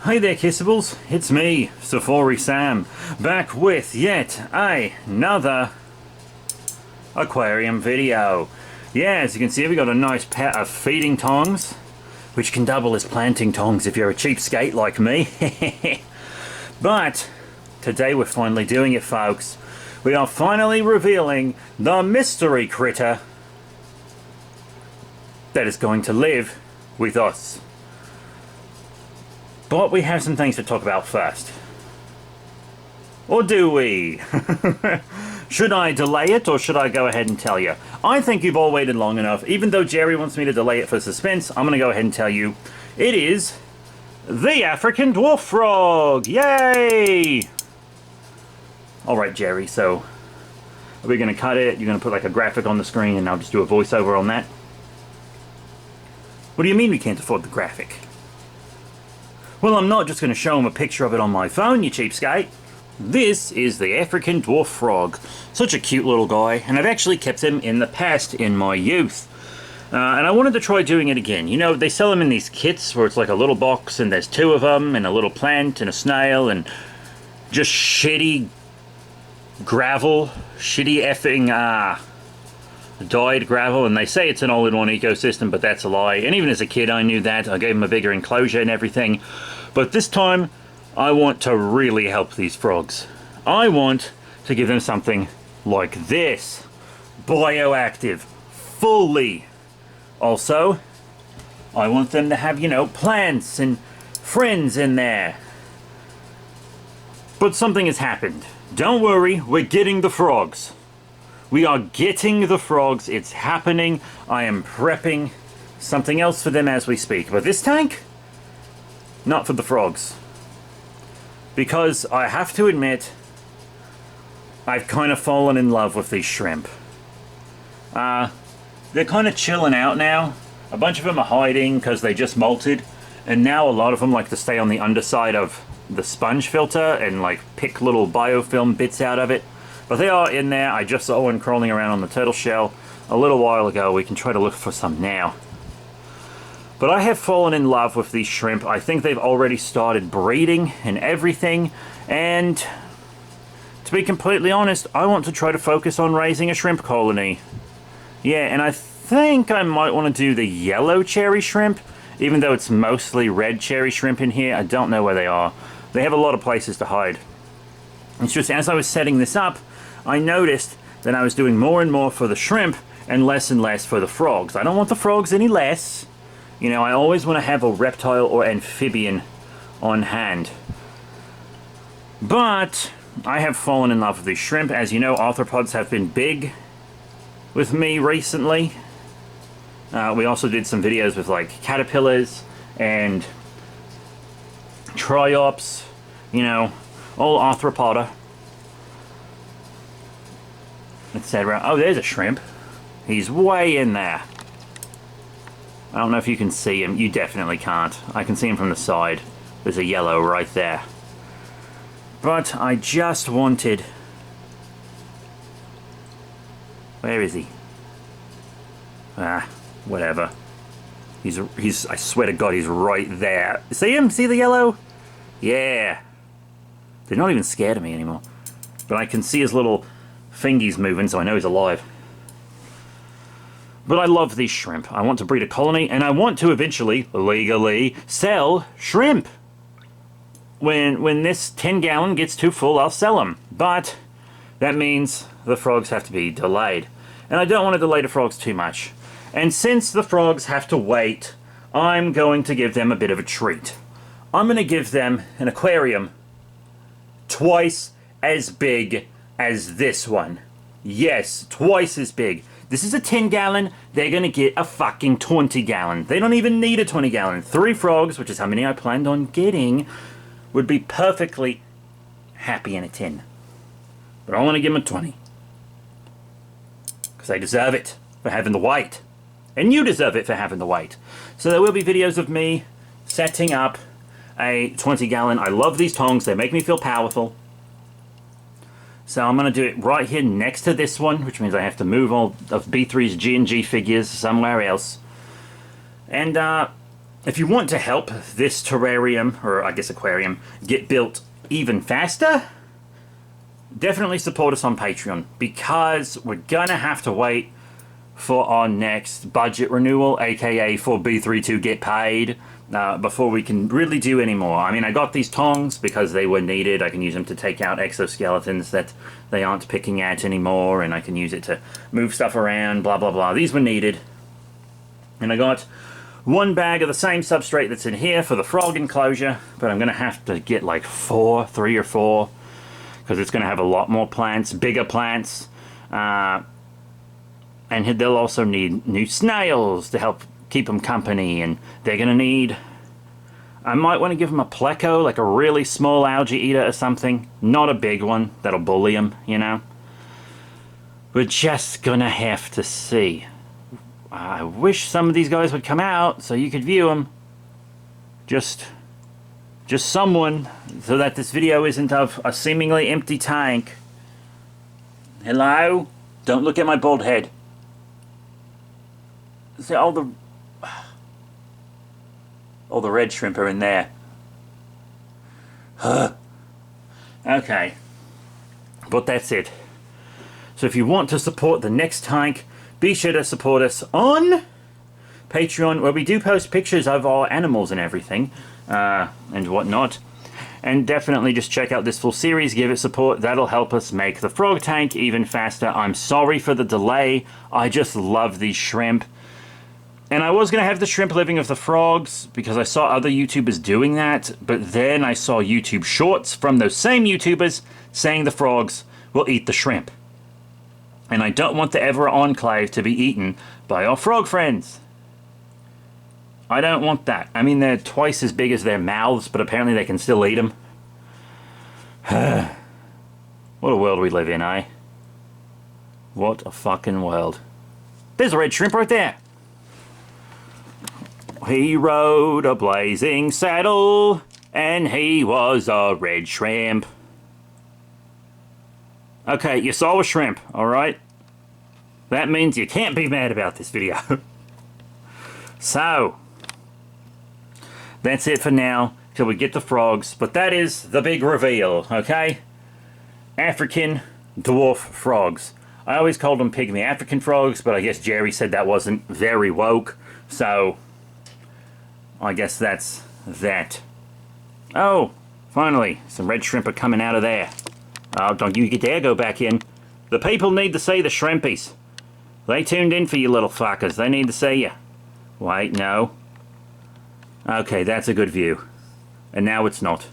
Hey there Kissables, it's me, Safari Sam, back with yet another aquarium video. Yeah, as you can see, we got a nice pair of feeding tongs, which can double as planting tongs if you're a cheapskate like me. But today we're finally doing it, folks. We are finally revealing the mystery critter that is going to live with us. But we have some things to talk about first. Or do we? Should I delay it, or should I go ahead and tell you? I think you've all waited long enough. Even though Jerry wants me to delay it for suspense, I'm going to go ahead and tell you. It is the African dwarf frog! Yay! Alright, Jerry, so are we going to cut it? You're going to put like a graphic on the screen and I'll just do a voiceover on that? What do you mean we can't afford the graphic? Well, I'm not just going to show him a picture of it on my phone, you cheapskate. This is the African dwarf frog. Such a cute little guy, and I've actually kept him in the past in my youth. And I wanted to try doing it again. You know, they sell them in these kits where it's like a little box and there's two of them and a little plant and a snail and just shitty gravel, shitty effing dyed gravel, and they say it's an all-in-one ecosystem, but that's a lie. And even as a kid I knew that. I gave him a bigger enclosure and everything. But this time I want to really help these frogs. I want to give them something like this. Bioactive. Fully. Also, I want them to have, you know, plants and friends in there. But something has happened. Don't worry, we're getting the frogs. We are getting the frogs. It's happening. I am prepping something else for them as we speak. But this tank, not for the frogs. Because I have to admit, I've kind of fallen in love with these shrimp. They're kind of chilling out now. A bunch of them are hiding because they just molted. And now a lot of them like to stay on the underside of the sponge filter and like pick little biofilm bits out of it. But they are in there. I just saw one crawling around on the turtle shell a little while ago. We can try to look for some now. But I have fallen in love with these shrimp. I think they've already started breeding and everything. And to be completely honest, I want to try to focus on raising a shrimp colony. Yeah, and I think I might want to do the yellow cherry shrimp. Even though it's mostly red cherry shrimp in here, I don't know where they are. They have a lot of places to hide. It's just as I was setting this up, I noticed that I was doing more and more for the shrimp and less for the frogs. I don't want the frogs any less. You know, I always want to have a reptile or amphibian on hand. But I have fallen in love with these shrimp. As you know, arthropods have been big with me recently. We also did some videos with like caterpillars and triops, you know, all arthropoda, etc. Oh, there's a shrimp. He's way in there. I don't know if you can see him. You definitely can't. I can see him from the side. There's a yellow right there. But I just wanted... Where is he? Whatever. He's I swear to God, he's right there. See him? See the yellow? Yeah. They're not even scared of me anymore. But I can see his little fingies moving, so I know he's alive. But I love these shrimp. I want to breed a colony, and I want to eventually, legally, sell shrimp. When this 10-gallon gets too full, I'll sell them. But that means the frogs have to be delayed. And I don't want to delay the frogs too much. And since the frogs have to wait, I'm going to give them a bit of a treat. I'm going to give them an aquarium twice as big as this one. Yes, twice as big. This is a 10-gallon. They're going to get a fucking 20-gallon. They don't even need a 20-gallon. 3 frogs, which is how many I planned on getting, would be perfectly happy in a 10. But I want to give them a 20. Because they deserve it for having the weight. And you deserve it for having the weight. So there will be videos of me setting up a 20-gallon. I love these tongs. They make me feel powerful. So I'm going to do it right here next to this one, which means I have to move all of B3's G&G figures somewhere else. And if you want to help this terrarium, or I guess aquarium, get built even faster, definitely support us on Patreon, because we're gonna have to wait for our next budget renewal, aka for B3 to get paid, before we can really do any more. I mean, I got these tongs because they were needed. I can use them to take out exoskeletons that they aren't picking at anymore, and I can use it to move stuff around, blah blah blah. These were needed. And I got one bag of the same substrate that's in here for the frog enclosure, but I'm gonna have to get like 3 or 4, because it's gonna have a lot more plants, bigger plants, and they'll also need new snails to help keep them company, and they're gonna need, I might want to give them a pleco, like a really small algae eater or something, not a big one that'll bully them, you know. We're just gonna have to see. I wish some of these guys would come out so you could view them. Just someone, so that this video isn't of a seemingly empty tank. Hello? Don't look at my bald head. See, all the red shrimp are in there. Okay. But that's it. So if you want to support the next tank, be sure to support us on Patreon, where we do post pictures of our animals and everything, and whatnot. And definitely just check out this full series, give it support. That'll help us make the frog tank even faster. I'm sorry for the delay. I just love these shrimp. And I was going to have the shrimp living with the frogs, because I saw other YouTubers doing that, but then I saw YouTube shorts from those same YouTubers saying the frogs will eat the shrimp. And I don't want the Ever Enclave to be eaten by our frog friends. I don't want that. I mean, they're twice as big as their mouths, but apparently they can still eat them. What a world we live in, eh? What a fucking world. There's a red shrimp right there. He rode a blazing saddle, and he was a red shrimp. Okay, you saw a shrimp, alright? That means you can't be mad about this video. So, that's it for now, till we get the frogs. But that is the big reveal, okay? African dwarf frogs. I always called them pygmy African frogs, but I guess Jerry said that wasn't very woke, so I guess that's that. Oh, finally, some red shrimp are coming out of there. Oh, don't you dare go back in. The people need to see the shrimpies. They tuned in for you little fuckers. They need to see you. Wait, no. Okay, that's a good view. And now it's not.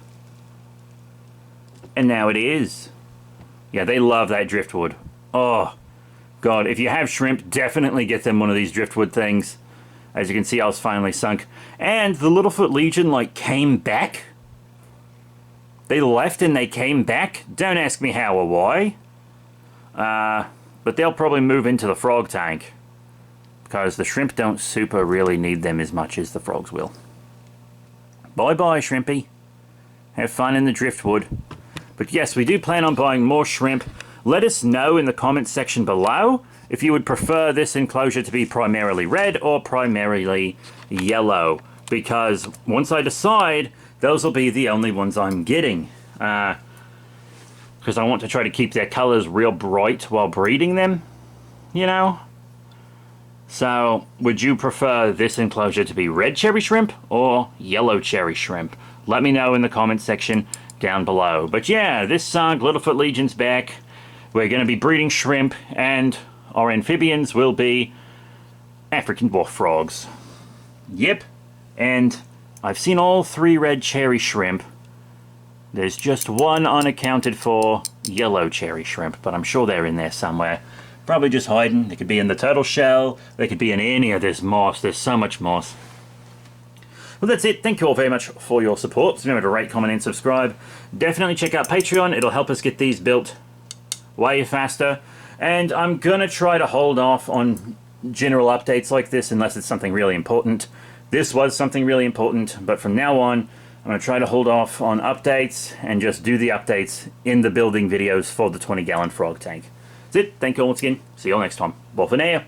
And now it is. Yeah, they love that driftwood. Oh, God, if you have shrimp, definitely get them one of these driftwood things. As you can see, I was finally sunk. And the Littlefoot Legion, like, came back. They left and they came back. Don't ask me how or why. But they'll probably move into the frog tank, because the shrimp don't super really need them as much as the frogs will. Bye-bye, shrimpy. Have fun in the driftwood. But yes, we do plan on buying more shrimp. Let us know in the comments section below if you would prefer this enclosure to be primarily red or primarily yellow, because once I decide, those will be the only ones I'm getting. Because I want to try to keep their colors real bright while breeding them, you know? So, would you prefer this enclosure to be red cherry shrimp or yellow cherry shrimp? Let me know in the comments section down below. But yeah, this song, Littlefoot Legion's back. We're going to be breeding shrimp, and our amphibians will be African dwarf frogs. Yep, and I've seen all 3 red cherry shrimp. There's just one unaccounted for yellow cherry shrimp, but I'm sure they're in there somewhere. Probably just hiding. They could be in the turtle shell. They could be in any of this moss. There's so much moss. Well, that's it. Thank you all very much for your support. So remember to rate, comment, and subscribe. Definitely check out Patreon. It'll help us get these built way faster. And I'm going to try to hold off on general updates like this unless it's something really important. This was something really important, but from now on, I'm going to try to hold off on updates and just do the updates in the building videos for the 20-gallon frog tank. That's it. Thank you all once again. See you all next time. Bye for now.